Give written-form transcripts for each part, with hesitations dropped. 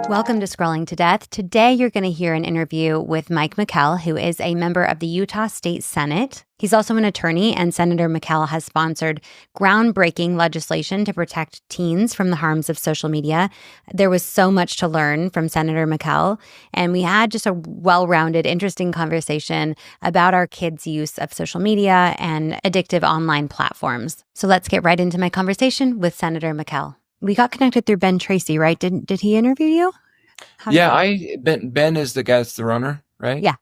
Welcome to Scrolling to Death. Today, you're going to hear an interview with Mike McKell, who is a member of the Utah State Senate. He's also an attorney, and Senator McKell has sponsored groundbreaking legislation to protect teens from the harms of social media. There was so much to learn from Senator McKell, and we had just a well-rounded, interesting conversation about our kids' use of social media and addictive online platforms. So let's get right into my conversation with Senator McKell. We got connected through Ben Tracy, right? Did he interview you? Ben is the guy that's the runner, right? Yeah.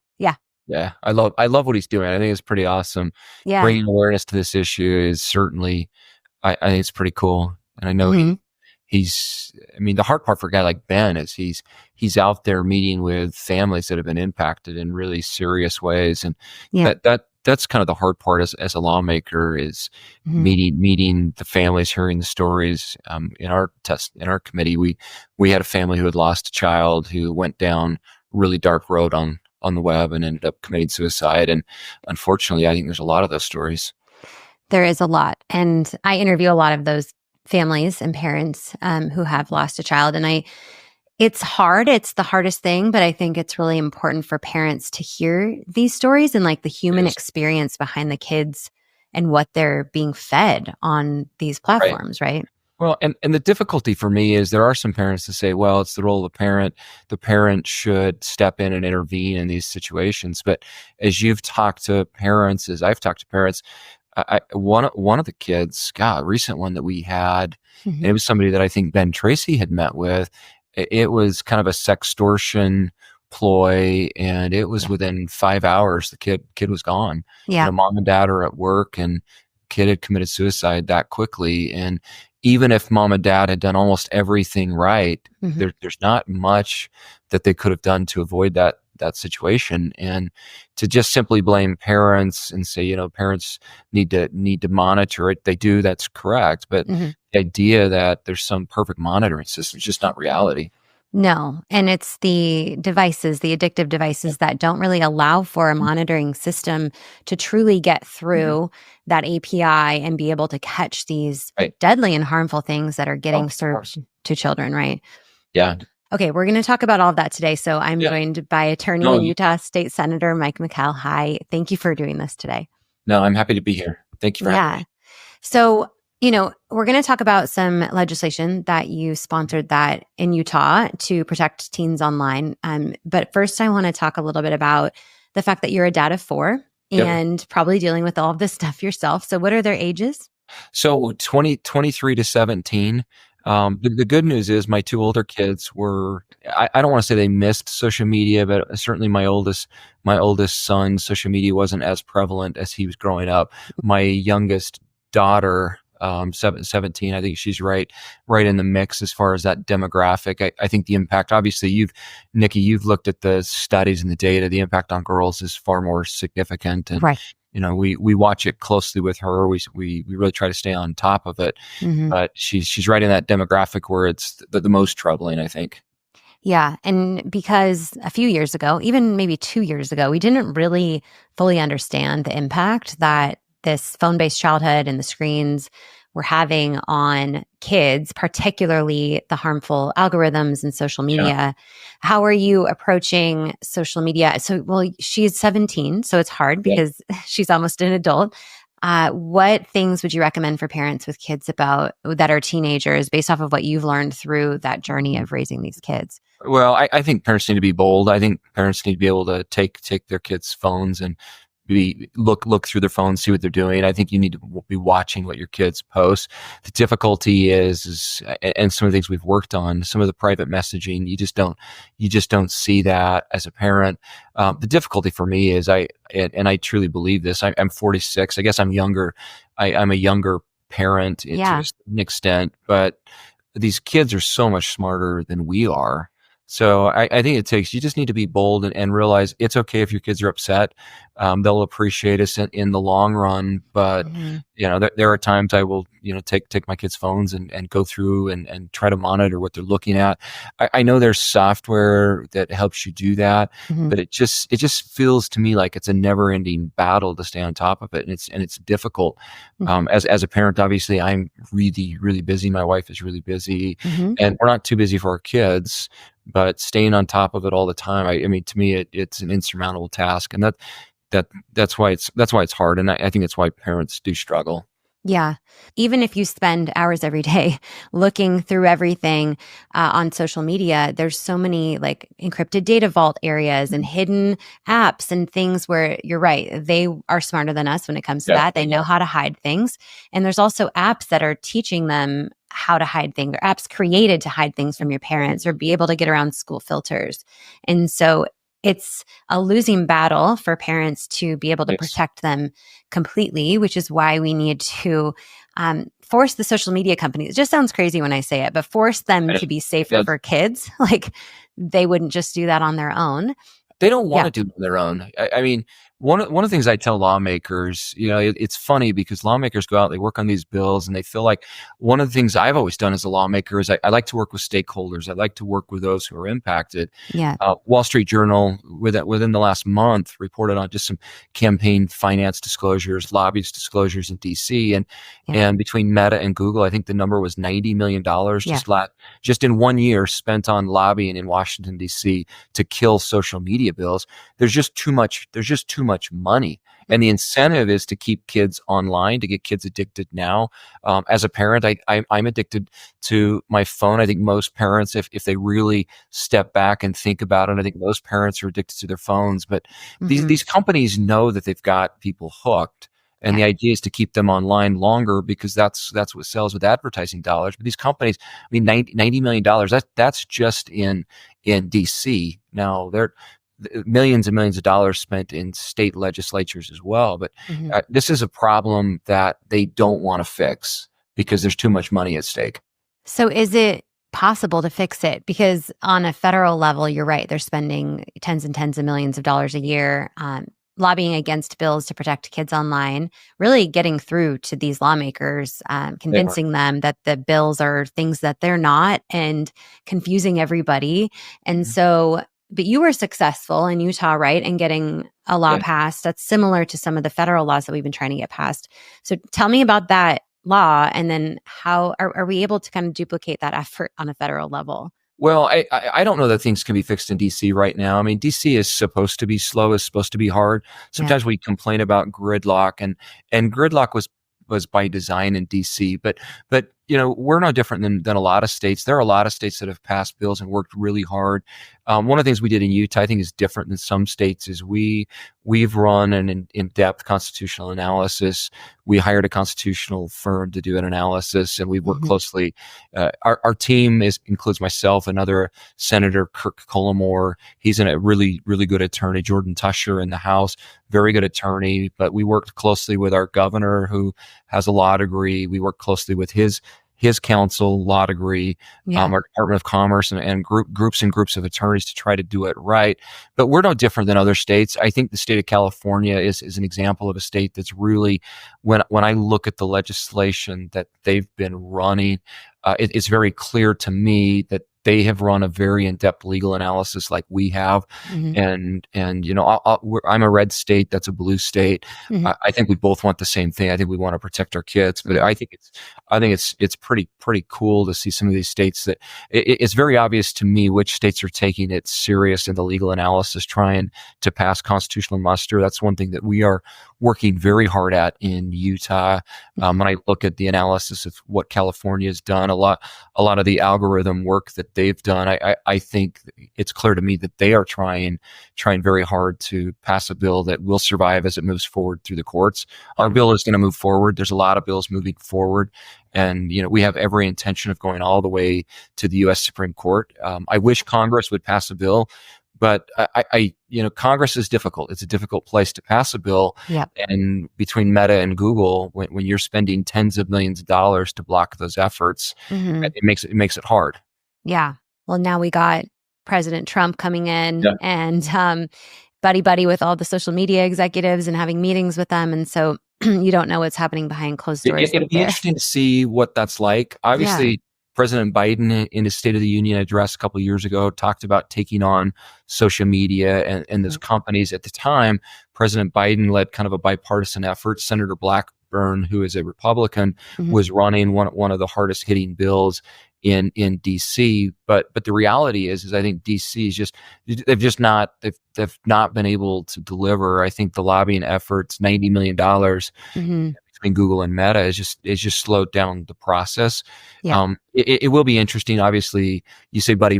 Yeah. I love what he's doing. I think it's pretty awesome. Yeah. Bringing awareness to this issue is certainly, I think it's pretty cool. And I know he's, I mean, the hard part for a guy like Ben is he's out there meeting with families that have been impacted in really serious ways. And that's kind of the hard part as a lawmaker is meeting the families, hearing the stories. In our committee, we had a family who had lost a child who went down a really dark road on the web and ended up committing suicide. And unfortunately, I think there's a lot of those stories. There is a lot. And I interview a lot of those families and parents who have lost a child. And it's hard. It's the hardest thing, but I think it's really important for parents to hear these stories and like the human experience behind the kids and what they're being fed on these platforms, right? Well, and the difficulty for me is there are some parents that say, well, it's the role of the parent. The parent should step in and intervene in these situations. But as you've talked to parents, as I've talked to parents, one of the kids, a recent one that we had, and it was somebody that I think Ben Tracy had met with. It was kind of a sextortion ploy, and it was within 5 hours the kid was gone. Yeah, mom and dad are at work, and kid had committed suicide that quickly. And even if mom and dad had done almost everything right, there's not much that they could have done to avoid that situation. And to just simply blame parents and say, parents need to monitor it, they do, that's correct. But the idea that there's some perfect monitoring system is just not reality. No. And it's the devices, the addictive devices that don't really allow for a monitoring system to truly get through that API and be able to catch these deadly and harmful things that are getting served to children, right? Yeah. Okay, we're going to talk about all of that today. So I'm joined by attorney and Utah State Senator Mike McKell. Hi, thank you for doing this today. No, I'm happy to be here. Thank you for having me. So, we're going to talk about some legislation that you sponsored that in Utah to protect teens online. But first, I want to talk a little bit about the fact that you're a dad of 4 and probably dealing with all of this stuff yourself. So what are their ages? So 23 to 17. The good news is my 2 older kids were, I don't want to say they missed social media, but certainly my oldest son's social media wasn't as prevalent as he was growing up. My youngest daughter, 17, I think she's right in the mix as far as that demographic. I think the impact, obviously Nikki, you've looked at the studies and the data, the impact on girls is far more significant. And we watch it closely with her. We really try to stay on top of it, but she's right in that demographic where it's the most troubling, I think. Yeah. And because a few years ago, even maybe 2 years ago, we didn't really fully understand the impact that this phone-based childhood and the screens were having on kids, particularly the harmful algorithms and social media. Yeah. How are you approaching social media? So, she's 17, so it's hard because she's almost an adult. What things would you recommend for parents with kids that are teenagers based off of what you've learned through that journey of raising these kids? Well, I think parents need to be bold. I think parents need to be able to take their kids' phones and look through their phones, see what they're doing. I think you need to be watching what your kids post. The difficulty is and some of the things we've worked on, some of the private messaging, you just don't see that as a parent. The difficulty for me is I truly believe this. I'm 46. I guess I'm younger. I'm a younger parent to an extent, but these kids are so much smarter than we are. So I think you just need to be bold and realize it's okay if your kids are upset. They'll appreciate us in the long run. But, Hmm. there are times I will, take my kids' phones and go through and try to monitor what they're looking at. I know there's software that helps you do that, Hmm. but it just feels to me like it's a never ending battle to stay on top of it. And it's difficult. As a parent, obviously I'm really, really busy. My wife is really busy Hmm. and we're not too busy for our kids, but staying on top of it all the time, I mean, to me, it's an insurmountable task, and that's why it's hard, and I think that's why parents do struggle. Yeah. Even if you spend hours every day looking through everything on social media, there's so many like encrypted data vault areas and hidden apps and things where you're right. They are smarter than us when it comes to Yeah. that. They know how to hide things. And there's also apps that are teaching them how to hide things, or apps created to hide things from your parents or be able to get around school filters. And so it's a losing battle for parents to be able to Yes. protect them completely, which is why we need to force the social media companies. It just sounds crazy when I say it, but force them I know. to be safer Yeah, for kids. Like they wouldn't just do that on their own. they don't want Yeah. to do it on their own. I mean, one of the things I tell lawmakers, it's funny because lawmakers go out, they work on these bills, and they feel like one of the things I've always done as a lawmaker is I like to work with stakeholders. I like to work with those who are impacted. Yeah. Wall Street Journal, within the last month, reported on just some campaign finance disclosures, lobbyist disclosures in DC, and Yeah. and between Meta and Google, I think the number was $90 million Yeah. just in 1 year spent on lobbying in Washington D.C. to kill social media bills. There's just too much money, and the incentive is to keep kids online, to get kids addicted now. As a parent, I'm addicted to my phone. I think most parents, if they really step back and think about it, I think most parents are addicted to their phones. But these Hmm. these companies know that they've got people hooked. And Yeah. the idea is to keep them online longer because that's what sells with advertising dollars. But these companies, I mean, $90 million, that's just in DC. Now, there millions and millions of dollars spent in state legislatures as well. But Hmm. this is a problem that they don't want to fix because there's too much money at stake. So is it possible to fix it? Because on a federal level, you're right, they're spending tens and tens of millions of dollars a year lobbying against bills to protect kids online, really getting through to these lawmakers, They are. convincing them that the bills are things that they're not and confusing everybody. And Mhm. so, but you were successful in Utah, right? And getting a law Yeah. passed that's similar to some of the federal laws that we've been trying to get passed. So tell me about that law, and then how are we able to kind of duplicate that effort on a federal level? Well, I don't know that things can be fixed in DC right now. I mean, DC is supposed to be slow, is supposed to be hard. Yeah. Sometimes we complain about gridlock, and gridlock was by design in DC. But we're no different than a lot of states. There are a lot of states that have passed bills and worked really hard. One of the things we did in Utah, I think, is different than some states. Is we've run an in-depth constitutional analysis. We hired a constitutional firm to do an analysis, and we've worked Hmm. closely. Our team includes myself, another Senator Kirk Collimore. He's a really, really good attorney. Jordan Tusher in the House, very good attorney. But we worked closely with our governor, who has a law degree. We worked closely with his counsel, law degree, Yeah. our Department of Commerce, and groups and groups of attorneys to try to do it right. But we're no different than other states. I think the state of California is an example of a state that's really, when I look at the legislation that they've been running, it's very clear to me that they have run a very in-depth legal analysis like we have. Hmm. And I'm a red state, that's a blue state. Hmm. I think we both want the same thing. I think we want to protect our kids, but I think it's pretty cool to see some of these states that it's very obvious to me which states are taking it serious in the legal analysis, trying to pass constitutional muster. That's one thing that we are working very hard at in Utah. When I look at the analysis of what California has done, a lot of the algorithm work that they've done, I think it's clear to me that they are trying very hard to pass a bill that will survive as it moves forward through the courts. Our bill is going to move forward. There's a lot of bills moving forward, and we have every intention of going all the way to the U.S. Supreme Court. I wish Congress would pass a bill, but Congress is difficult. It's a difficult place to pass a bill. Yep. And between Meta and Google, when you're spending tens of millions of dollars to block those efforts, Hmm. it makes it hard. Yeah. Well, now we got President Trump coming in and buddy with all the social media executives and having meetings with them. And so you don't know what's happening behind closed doors. It'll be interesting to see what that's like. Obviously, President Biden in his State of the Union address a couple of years ago talked about taking on social media and those companies. At the time, President Biden led kind of a bipartisan effort. Senator Blackburn, who is a Republican, was running one of the hardest hitting bills in DC. But the reality is I think DC is they've not been able to deliver. I think the lobbying efforts, $90 million between Google and Meta, is just slowed down the process. It will be interesting. Obviously, you say buddy,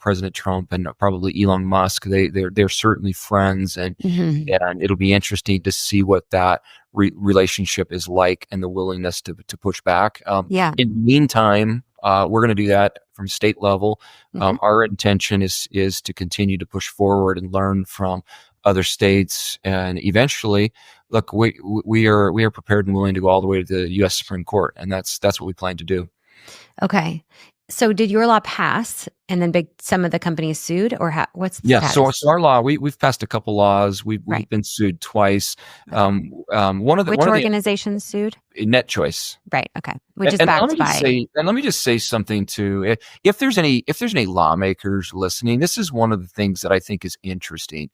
President Trump and probably Elon Musk. They're certainly friends, and it'll be interesting to see what that relationship is like and the willingness to push back. In the meantime, we're going to do that from state level. Our intention is to continue to push forward and learn from other states, and eventually, look, we are prepared and willing to go all the way to the U.S. Supreme Court, and that's what we plan to do. Okay. So did your law pass, and then some of the companies sued, or what's the status? So our law, we've passed a couple laws. We've been sued twice. Which organizations sued? NetChoice. Right. Okay. Which is backed by. And let me just say something too. If there's any lawmakers listening, this is one of the things that I think is interesting.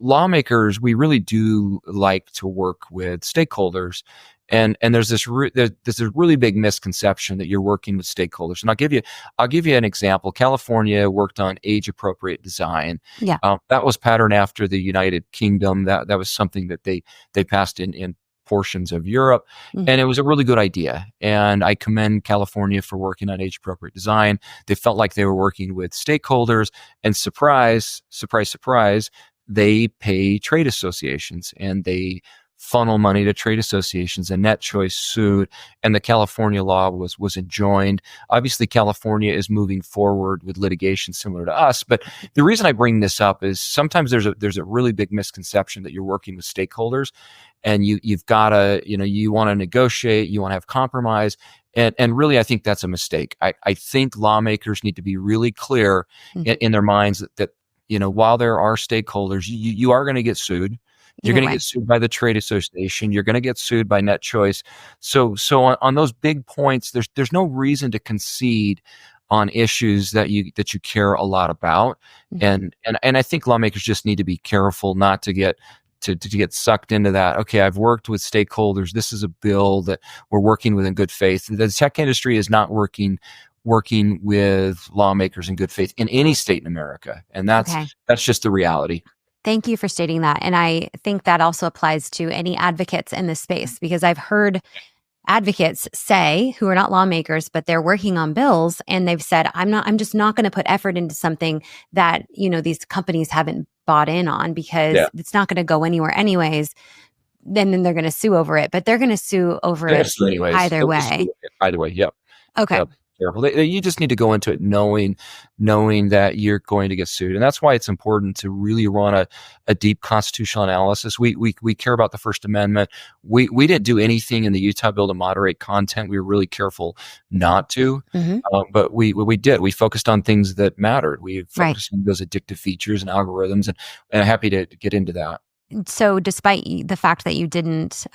Lawmakers, we really do like to work with stakeholders. And there's this really big misconception that you're working with stakeholders. And I'll give you an example. California worked on age appropriate design. That was patterned after the United Kingdom. That was something that they passed in portions of Europe, and it was a really good idea. And I commend California for working on age appropriate design. They felt like they were working with stakeholders, and surprise, they pay trade associations, and they funnel money to trade associations, and NetChoice sued, and the California law was enjoined. Obviously, California is moving forward with litigation similar to us, but the reason I bring this up is sometimes there's a really big misconception that you're working with stakeholders, and you've got to, you want to negotiate, you want to have compromise, and really I think that's a mistake. I think lawmakers need to be really clear in their minds that while there are stakeholders, you are going to get sued. You're going to get sued by the trade association. You're going to get sued by NetChoice. So on those big points, there's no reason to concede on issues that you care a lot about. And I think lawmakers just need to be careful not to get sucked into that. Okay, I've worked with stakeholders. This is a bill that we're working with in good faith. The tech industry is not working with lawmakers in good faith in any state in America, and that's just the reality. Thank you for stating that. And I think that also applies to any advocates in this space, because I've heard advocates say, who are not lawmakers, but they're working on bills, and they've said, I'm just not going to put effort into something that, these companies haven't bought in on, because it's not going to go anywhere anyways. Then they're going to sue over it, but they're going to sue over it either way. Either way. Yep. Okay. Yep. Careful. You just need to go into it knowing that you're going to get sued, and that's why it's important to really run a deep constitutional analysis. We care about the First Amendment. We didn't do anything in the Utah bill to moderate content. We were really careful not to, but we did. We focused on things that mattered. We focused on those addictive features and algorithms, and I'm happy to get into that. So, despite the fact that you didn't,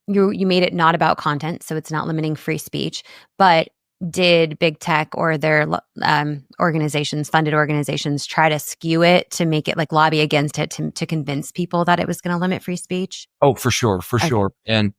you made it not about content, so it's not limiting free speech, but did big tech or their funded organizations try to skew it to make it lobby against it to convince people that it was going to limit free speech? Oh, for sure. And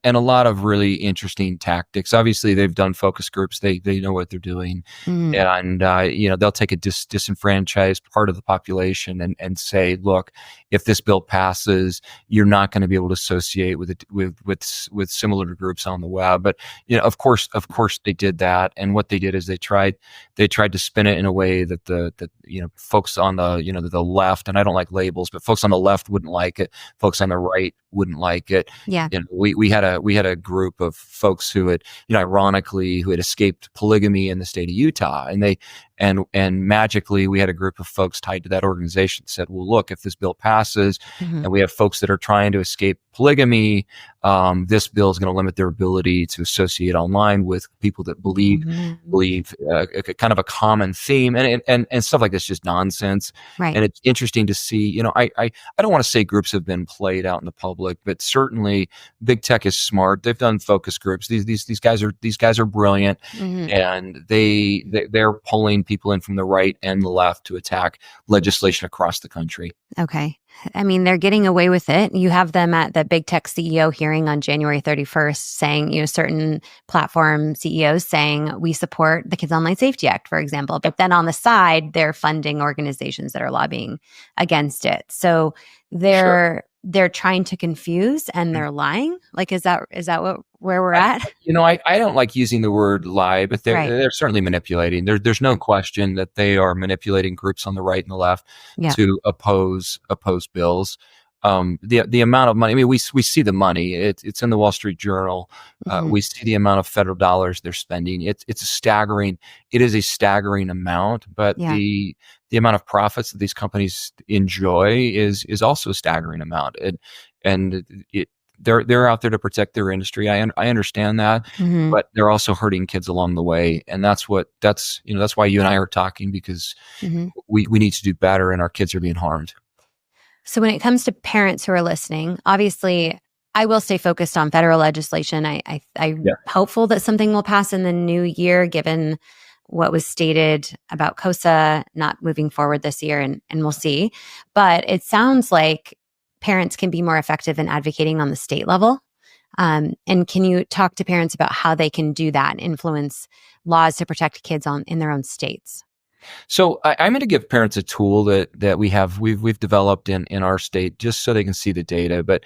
a lot of really interesting tactics. Obviously, they've done focus groups. They know what they're doing, and they'll take a disenfranchised part of the population and say, look, if this bill passes, you're not going to be able to associate with similar groups on the web. But of course they did that, and what they did is they tried to spin it in a way that the folks on the left, and I don't like labels, but folks on the left wouldn't like it. Folks on the right wouldn't like it. Yeah. We had a group of folks who had, ironically, who had escaped polygamy in the state of Utah, and magically we had a group of folks tied to that organization that said, well, look, if this bill passes and we have folks that are trying to escape polygamy, this bill is going to limit their ability to associate online with people that Mhm. believe a kind of a common theme, and stuff like this, just nonsense. Right. And it's interesting to see. I don't want to say groups have been played out in the public, but certainly big tech is smart. They've done focus groups. These guys are brilliant, Hmm. and they're pulling people in from the right and the left to attack legislation across the country. Okay. I mean, they're getting away with it. You have them at the big tech CEO hearing on January 31st saying, certain platform CEOs saying we support the Kids Online Safety Act, for example. But then on the side, they're funding organizations that are lobbying against it. So Sure. they're trying to confuse and they're lying. Like, is that where we're I, at? I don't like using the word lie, but they're Right. they're certainly manipulating. There's no question that they are manipulating groups on the right and the left Yeah. to oppose bills. The amount of money. I mean, we see the money. It's in the Wall Street Journal. Hmm. We see the amount of federal dollars they're spending. It's a staggering. It is a staggering amount, but Yeah. the amount of profits that these companies enjoy is also a staggering amount. And it, they're out there to protect their industry. I understand that, Hmm. but they're also hurting kids along the way, and that's why you and I are talking, because Hmm. we need to do better, and our kids are being harmed. So when it comes to parents who are listening, obviously I will stay focused on federal legislation. I'm hopeful that something will pass in the new year, given what was stated about COSA not moving forward this year, and we'll see. But it sounds like parents can be more effective in advocating on the state level. And can you talk to parents about how they can do that and influence laws to protect kids in their own states? So I'm going to give parents a tool that we've developed in our state, just so they can see the data. But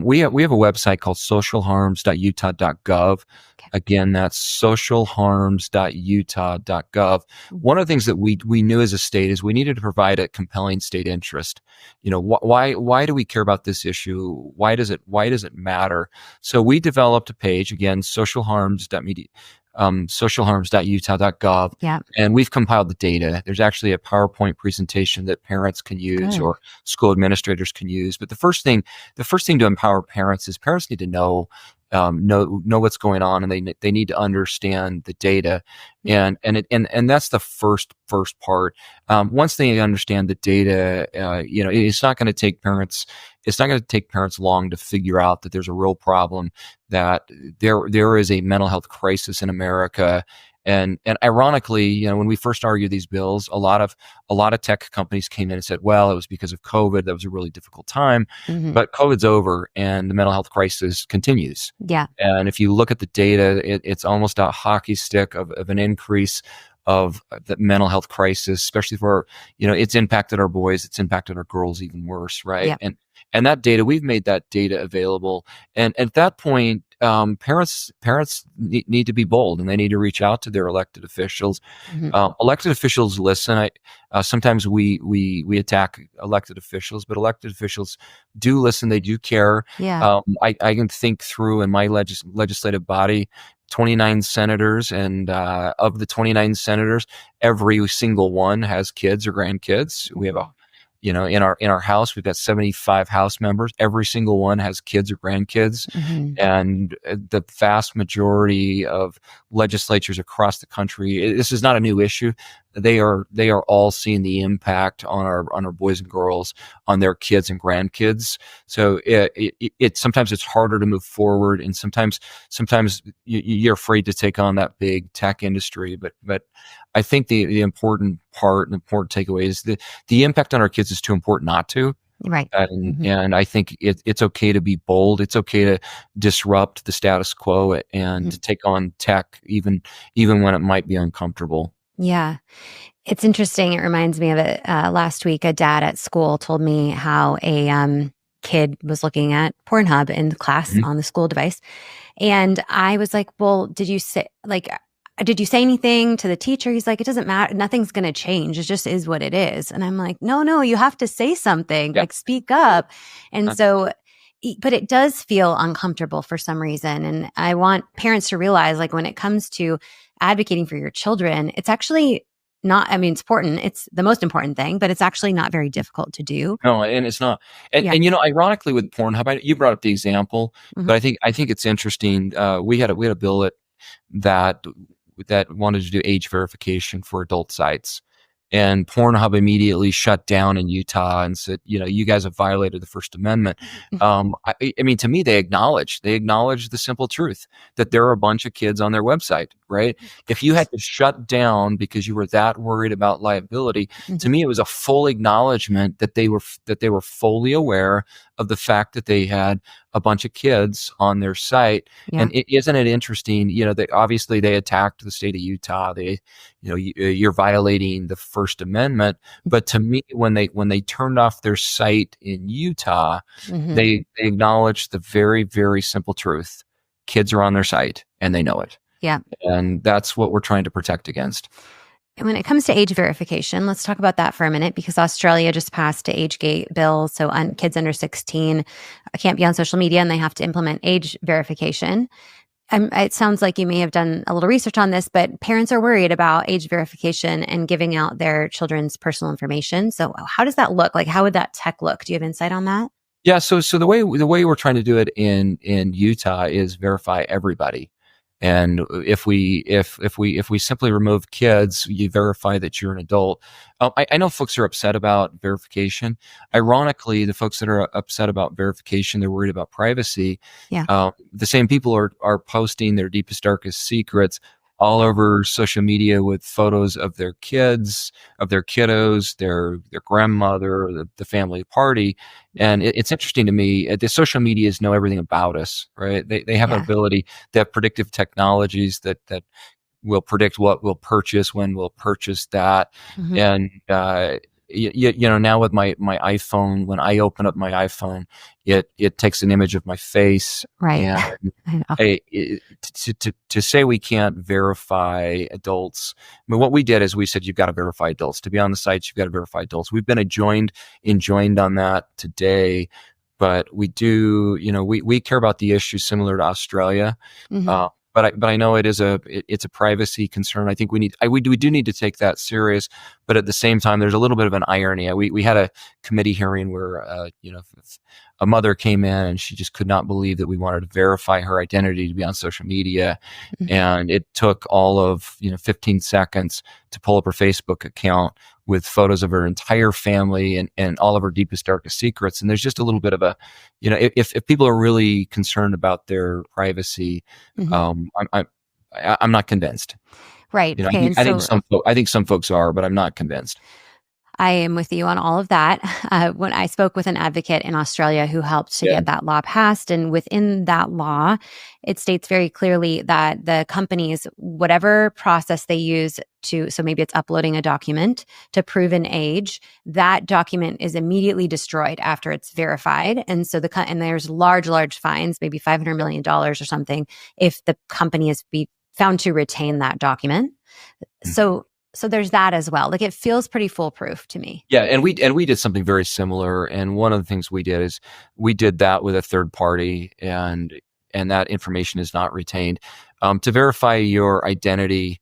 we have a website called socialharms.utah.gov. Okay. Again, that's socialharms.utah.gov. One of the things that we knew as a state is we needed to provide a compelling state interest. Why do we care about this issue? Why does it matter? So we developed a page, again, socialharms.utah.gov, Yeah. and we've compiled the data. There's actually a PowerPoint presentation that parents can use Good. or school administrators can use. But the first thing to empower parents is parents need to know what's going on, and they need to understand the data, and that's the first part. Once they understand the data, it's not going to take parents long to figure out that there's a real problem, that there is a mental health crisis in America. And ironically, when we first argued these bills, a lot of tech companies came in and said, well, it was because of COVID. That was a really difficult time, Hmm. but COVID's over and the mental health crisis continues. Yeah. And if you look at the data, it's almost a hockey stick of an increase of the mental health crisis, especially for, it's impacted our boys, it's impacted our girls even worse, right? Yeah. And that data, we've made that data available. And at that point, parents need to be bold, and they need to reach out to their elected officials. Hmm. Elected officials listen. Sometimes we attack elected officials, but elected officials do listen. They do care. Yeah. I can think through in my legislative body, 29 senators, and of the 29 senators, every single one has kids or grandkids. We have in our house, we've got 75 House members. Every single one has kids or grandkids. Hmm. And the vast majority of legislatures across the country, this is not a new issue. They are all seeing the impact on our boys and girls, on their kids and grandkids. So it sometimes it's harder to move forward, and sometimes you're afraid to take on that big tech industry. But I think the important part, the important takeaway is the impact on our kids is too important not to. Right. And Hmm. and I think it's okay to be bold. It's okay to disrupt the status quo and to take on tech, even when it might be uncomfortable. Yeah. It's interesting. It reminds me of it. Last week, a dad at school told me how a kid was looking at Pornhub in class Mhm. on the school device. And I was like, well, did you say anything to the teacher? He's like, it doesn't matter. Nothing's going to change. It just is what it is. And I'm like, no, you have to say something, Yeah. like speak up. And Uh, so, but it does feel uncomfortable for some reason. And I want parents to realize, like, when it comes to advocating for your children, it's actually not, I mean, it's important. It's the most important thing, but it's actually not very difficult to do. No, and it's not. And Yeah. and ironically with Pornhub, you brought up the example, Hmm. but I think it's interesting. We had a bill that that wanted to do age verification for adult sites. And Pornhub immediately shut down in Utah and said, you guys have violated the First Amendment. I mean, to me, they acknowledge the simple truth that there are a bunch of kids on their website, right? If you had to shut down because you were that worried about liability, to Hmm. me, it was a full acknowledgement that they were fully aware of the fact that they had a bunch of kids on their site. Yeah. And isn't it interesting? They attacked the state of Utah. You're violating the First Amendment. But to me, when they turned off their site in Utah, Hmm. they acknowledged the very, very simple truth: kids are on their site and they know it, Yeah. and that's what we're trying to protect against. And when it comes to age verification, let's talk about that for a minute because Australia just passed an age gate bill. So kids under 16 can't be on social media and they have to implement age verification. It sounds like you may have done a little research on this, but parents are worried about age verification and giving out their children's personal information. So how does that look? Like, how would that tech look? Do you have insight on that? Yeah, so the way we're trying to do it in Utah is verify everybody. And if we simply remove kids, you verify that you're an adult. I know folks are upset about verification. Ironically, the folks that are upset about verification, they're worried about privacy. Yeah. The same people are posting their deepest, darkest secrets all over social media with photos of their kids, of their kiddos, their grandmother, the family party. And it's interesting to me, the social medias know everything about us, right? They have an Yeah. ability, they have predictive technologies that will predict what we'll purchase, when we'll purchase that. Hmm. And now with my iPhone, when I open up my iPhone, it takes an image of my face. Right. And I know. to say we can't verify adults, I mean, what we did is we said you've got to verify adults to be on the sites. You've got to verify adults. We've been enjoined on that today, but we do. We care about the issue similar to Australia. Hmm. But I know it's a privacy concern. I think we do need to take that serious. But at the same time, there's a little bit of an irony. We had a committee hearing where a mother came in and she just could not believe that we wanted to verify her identity to be on social media, and it took all of 15 seconds to pull up her Facebook account with photos of her entire family and all of her deepest, darkest secrets. And there's just a little bit of a, if people are really concerned about their privacy, Hmm. I'm not convinced. Right. I Okay. think And I think so some folks are, but I'm not convinced. I am with you on all of that. When I spoke with an advocate in Australia who helped to Yeah. get that law passed, and within that law, it states very clearly that the companies, whatever process they use so maybe it's uploading a document to prove an age, that document is immediately destroyed after it's verified. And so and there's large fines, maybe $500 million or something, if the company is be found to retain that document. So there's that as well. Like, it feels pretty foolproof to me. Yeah, and we did something very similar. And one of the things we did is we did that with a third party, and that information is not retained. To verify your identity,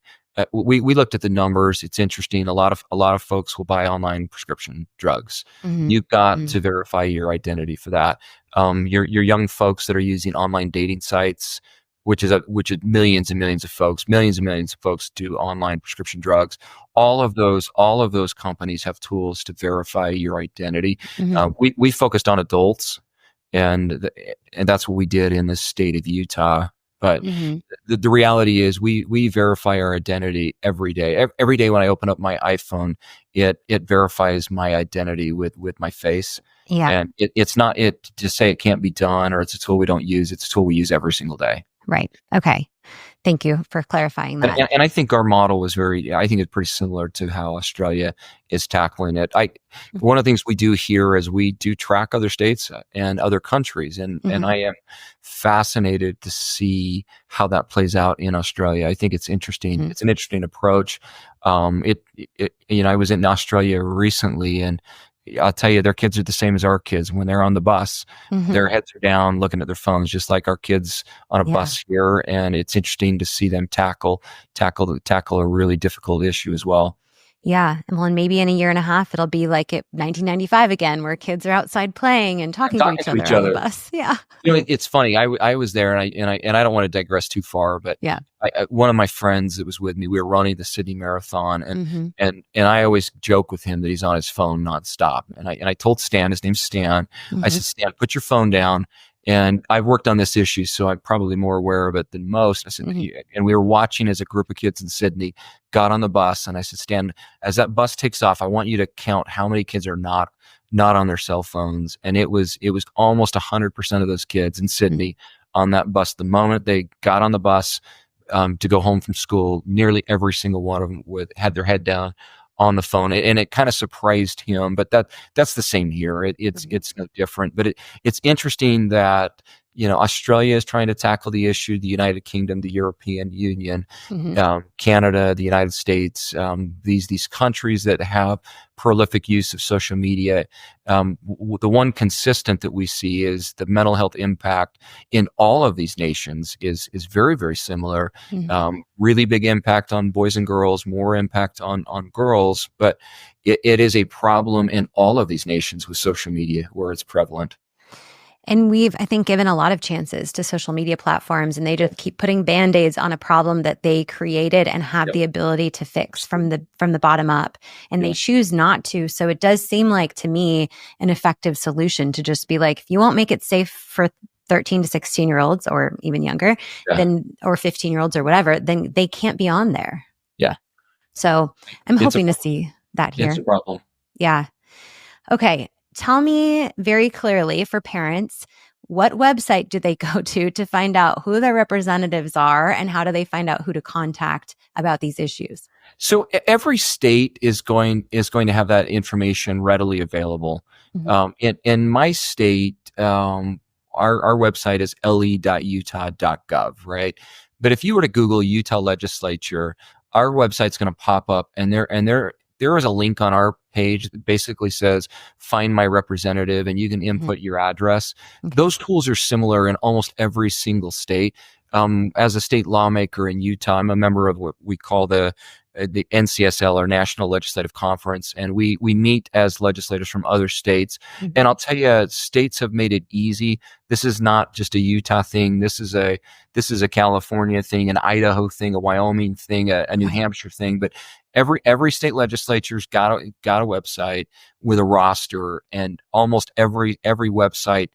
we looked at the numbers. It's interesting. A lot of folks will buy online prescription drugs. Hmm. You've got to verify your identity for that. Your young folks that are using online dating sites, which is millions and millions of folks do online prescription drugs. All of those companies have tools to verify your identity. Hmm. We focused on adults, and that's what we did in the state of Utah. But Hmm. the reality is we verify our identity every day. Every day when I open up my iPhone, it verifies my identity with my face. Yeah. And it's not it to say it can't be done, or it's a tool we don't use. It's a tool we use every single day. Right. Okay. Thank you for clarifying And, that. and and I think our model was I think it's pretty similar to how Australia is tackling it. One of the things we do here is we do track other states and other countries, and Hmm. I am fascinated to see how that plays out in Australia. I think it's interesting. Hmm. It's an interesting approach. I was in Australia recently, and I'll tell you, their kids are the same as our kids. When they're on the bus, Hmm. their heads are down looking at their phones, just like our kids on a Yeah. bus here. And it's interesting to see them tackle a really difficult issue as well. Yeah. Well, and maybe in a year and a half, it'll be like it 1995 again, where kids are outside playing and And talking to talking each to other each on the other. bus. Yeah. It's funny. I was there, and I don't want to digress too far, but Yeah. one of my friends that was with me, we were running the Sydney Marathon, and Mm-hmm. and I always joke with him that he's on his phone nonstop. And I told Stan, his name's Stan, I Mm-hmm. said, Stan, put your phone down. And I've worked on this issue, so I'm probably more aware of it than most. I said, Mm-hmm. and we were watching as a group of kids in Sydney got on the bus, and I said, Stan, as that bus takes off, I want you to count how many kids are not on their cell phones. And it was almost 100% of those kids in Sydney on that bus. The moment they got on the bus to go home from school, nearly every single one of them had their head down on the phone, and it kind of surprised him. But that's the same here. It's Mm-hmm. it's no different. But it's interesting that Australia is trying to tackle the issue, the United Kingdom, the European Union, Mm-hmm. Canada, the United States, these countries that have prolific use of social media. The one consistent that we see is the mental health impact in all of these nations is very, very similar. Mm-hmm. Really big impact on boys and girls, more impact on girls, but it is a problem in all of these nations with social media where it's prevalent. And we've, I think, given a lot of chances to social media platforms, and they just keep putting band-aids on a problem that they created and have Yep. the ability to fix from the bottom up. And Yeah. they choose not to. So it does seem like, to me, an effective solution to just be like, if you won't make it safe for 13 to 16-year-olds or even younger, Yeah. then, or 15-year-olds or whatever, then they can't be on there. Yeah. So I'm It's a hoping to problem. see that here. It's a problem. Yeah. Okay. Tell me very clearly, for parents, what website do they go to find out who their representatives are, and how do they find out who to contact about these issues? So every state is going to have that information readily available. Mm-hmm. In my state, our website is le.utah.gov, right? But if you were to Google Utah legislature, our website's going to pop up, and there is a link on our page that basically says find my representative, and you can input your address. Okay. Those tools are similar in almost every single state. As a state lawmaker in Utah, I'm a member of what we call the NCSL, or National Legislative Conference, and we meet as legislators from other states. Mhm. And I'll tell you, states have made it easy. This is not just a Utah thing. This is a California thing, an Idaho thing, a Wyoming thing, a New Hampshire thing. But every state legislature's got a website with a roster, and almost every website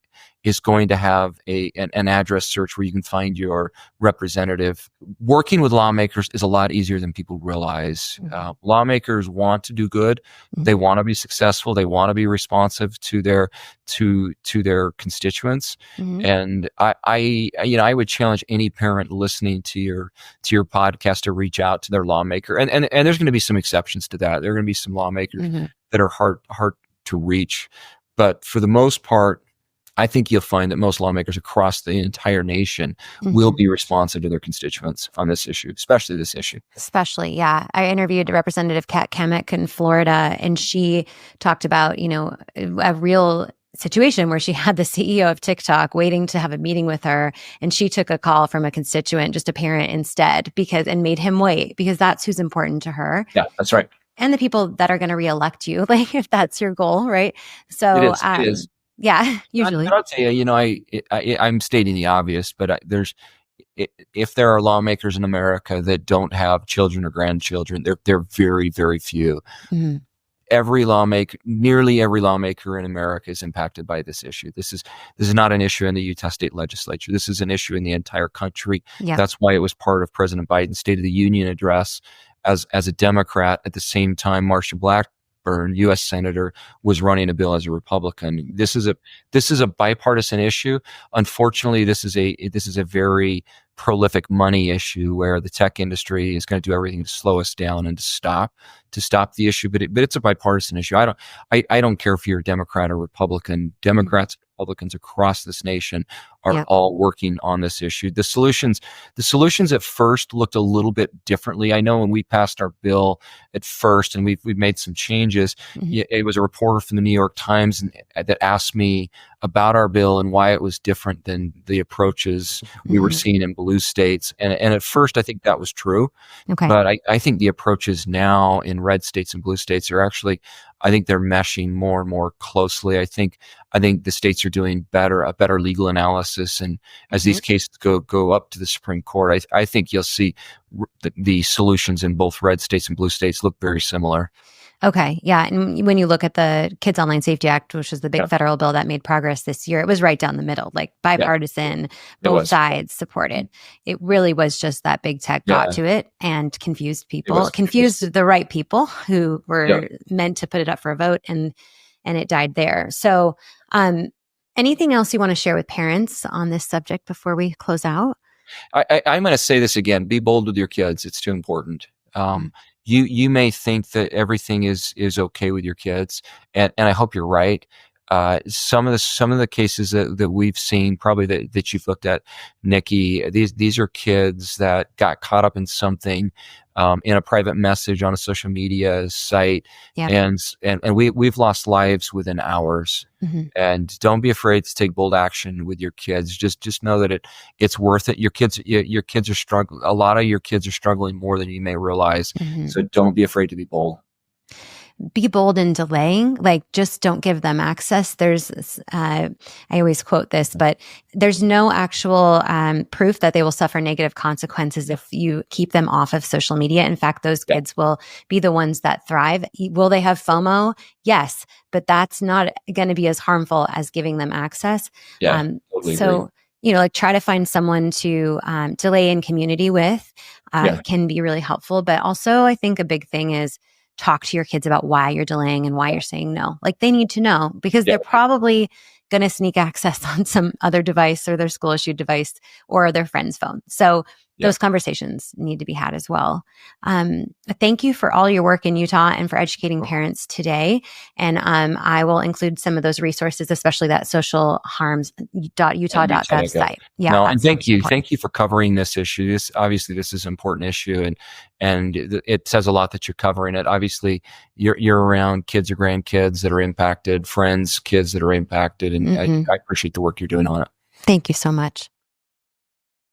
is going to have an address search where you can find your representative. Working with lawmakers is a lot easier than people realize. Lawmakers want to do good. They want to be successful. They want to be responsive to their constituents. And I would challenge any parent listening to your podcast to reach out to their lawmaker. And there's going to be some exceptions to that. There are going to be some lawmakers that are hard to reach, but for the most part, I think you'll find that most lawmakers across the entire nation will be responsive to their constituents on this issue, especially this issue. Especially, yeah. I interviewed Representative Kat Kemick in Florida, and she talked about, a real situation where she had the CEO of TikTok waiting to have a meeting with her, and she took a call from a constituent, just a parent instead, and made him wait, because that's who's important to her. Yeah, that's right. And the people that are going to reelect you, like, if that's your goal, right? So it is. Yeah, usually. I'll tell you, I'm stating the obvious, but if there are lawmakers in America that don't have children or grandchildren, they're very, very few. Mm-hmm. Nearly every lawmaker in America is impacted by this issue. This is not an issue in the Utah State Legislature. This is an issue in the entire country. Yeah. That's why it was part of President Biden's State of the Union address. As a Democrat, at the same time, Marsha Blackburn, U.S. Senator, was running a bill as a Republican. This is a bipartisan issue. Unfortunately, this is a very prolific money issue where the tech industry is going to do everything to slow us down and to stop the issue. But it's a bipartisan issue. I don't care if you're a Democrat or Republican. Democrats, Republicans across this nation are all working on this issue. The solutions at first looked a little bit differently. I know when we passed our bill at first, and we've made some changes. It was a reporter from the New York Times that asked me about our bill and why it was different than the approaches we were Hmm. seeing in blue states. And at first, I think that was true. Okay. But I think the approaches now in red states and blue states are actually, I think they're meshing more and more closely. I think the states are doing a better legal analysis. And as Hmm. these cases go up to the Supreme Court, I think you'll see the solutions in both red states and blue states look very similar. Okay. Yeah. And when you look at the Kids Online Safety Act, which was the big Yeah. federal bill that made progress this year, it was right down the middle, like Yeah. bipartisan, It both was. sides supported. It really was just that big tech got Yeah. to it and confused It people, was. It was. confused the right people who Yeah. were meant to put it up for a vote, and it died there. So, um, anything else you want to share with parents on this subject before we close out? I'm going to say this again: be bold with your kids. It's too important. Mm. Um, you may think that everything is okay with your kids, and I hope you're right. Some of the cases that we've seen, probably that you've looked at, Nikki, these are kids that got caught up in something, in a private message on a social media site, Yep. and we've lost lives within hours. Hmm. And don't be afraid to take bold action with your kids. Just know that it's worth it. Your kids are struggling. A lot of your kids are struggling more than you may realize. Hmm. So don't be afraid to be bold. Be bold in delaying, like just don't give them access. I always quote this, but there's no actual proof that they will suffer negative consequences if you keep them off of social media. In fact, those Yeah. kids will be the ones that thrive. Will they have FOMO? Yes, but that's not going to be as harmful as giving them access. Yeah, totally agree. So, like try to find someone to delay in community with Yeah, can be really helpful. But also, I think a big thing is talk to your kids about why you're delaying and why you're saying no. Like they need to know because yeah, they're probably going to sneak access on some other device or their school issued device or their friend's phone. So yeah. those conversations need to be had as well. Thank you for all your work in Utah and for educating parents today. And I will include some of those resources, especially that socialharms.utah.gov site. Yeah. No, that and sounds important. thank you for covering this issue. This is an important issue, and it says a lot that you're covering it. Obviously, you're around kids or grandkids that are impacted, friends, kids that are impacted, and Mhm. I appreciate the work you're doing on it. Thank you so much.